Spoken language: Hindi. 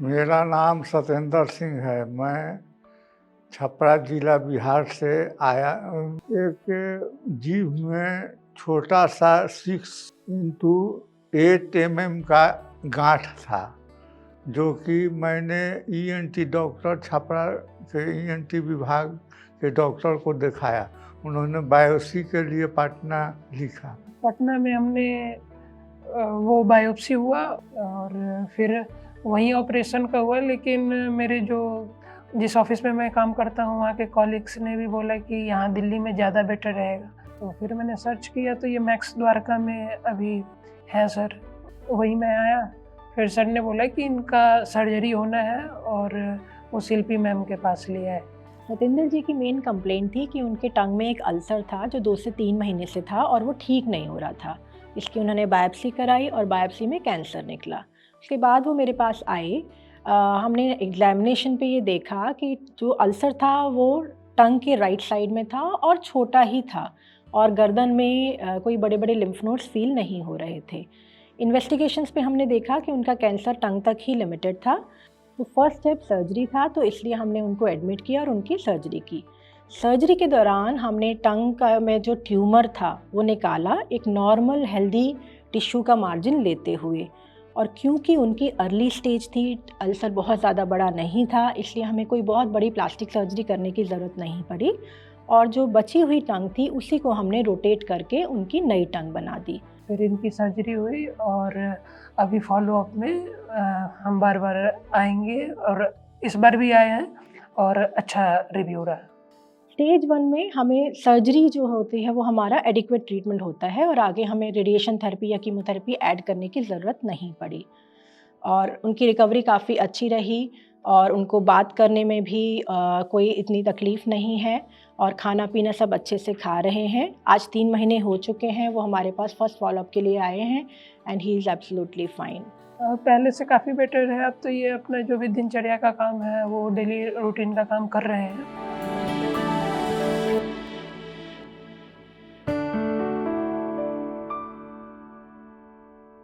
मेरा नाम सत्येंद्र सिंह है। मैं छपरा जिला बिहार से आया। एक जीभ में छोटा सा 6x8 mm का गांठ था, जो कि मैंने ईएनटी डॉक्टर छपरा के ईएनटी विभाग के डॉक्टर को दिखाया। उन्होंने बायोप्सी के लिए पटना लिखा। पटना में हमने वो बायोप्सी हुआ और फिर वहीं ऑपरेशन का हुआ। लेकिन मेरे जिस ऑफिस में मैं काम करता हूँ वहाँ के कॉलीग्स ने भी बोला कि यहाँ दिल्ली में ज़्यादा बेटर रहेगा। तो फिर मैंने सर्च किया तो ये मैक्स द्वारका में अभी है सर। वहीं मैं आया। फिर सर ने बोला कि इनका सर्जरी होना है और वो शिल्पी मैम के पास लिया है। सत्येंद्र जी की मेन कंप्लेंट थी कि उनके टंग में एक अल्सर था जो 2 से 3 महीने से था और वो ठीक नहीं हो रहा था। इसकी उन्होंने बायोप्सी कराई और बायोप्सी में कैंसर निकला। उसके बाद वो मेरे पास आए। हमने एग्जामिनेशन पे ये देखा कि जो अल्सर था वो टंग के राइट साइड में था और छोटा ही था और गर्दन में कोई बड़े बड़े लिम्फ नोड्स फील नहीं हो रहे थे। इन्वेस्टिगेशंस पे हमने देखा कि उनका कैंसर टंग तक ही लिमिटेड था। तो फर्स्ट स्टेप सर्जरी था, तो इसलिए हमने उनको एडमिट किया और उनकी सर्जरी की। सर्जरी के दौरान हमने टंग का में जो ट्यूमर था वो निकाला, एक नॉर्मल हेल्दी टिश्यू का मार्जिन लेते हुए। और क्योंकि उनकी अर्ली स्टेज थी, अल्सर बहुत ज़्यादा बड़ा नहीं था, इसलिए हमें कोई बहुत बड़ी प्लास्टिक सर्जरी करने की ज़रूरत नहीं पड़ी। और जो बची हुई टंग थी उसी को हमने रोटेट करके उनकी नई टंग बना दी। फिर इनकी सर्जरी हुई और अभी फॉलोअप में हम बार बार आएंगे और इस बार भी आए हैं और अच्छा रिव्यू रहा। स्टेज 1 में हमें सर्जरी जो होती है वो हमारा एडिक्वेट ट्रीटमेंट होता है और आगे हमें रेडिएशन थेरेपी या कीमोथेरेपी ऐड करने की ज़रूरत नहीं पड़ी और उनकी रिकवरी काफ़ी अच्छी रही और उनको बात करने में भी कोई इतनी तकलीफ़ नहीं है और खाना पीना सब अच्छे से खा रहे हैं। आज 3 महीने हो चुके हैं, वो हमारे पास फर्स्ट फॉलोअप के लिए आए हैं and he is absolutely fine. पहले से काफ़ी बेटर है। अब तो ये अपना जो भी दिनचर्या का काम है वो डेली रूटीन का काम कर रहे हैं।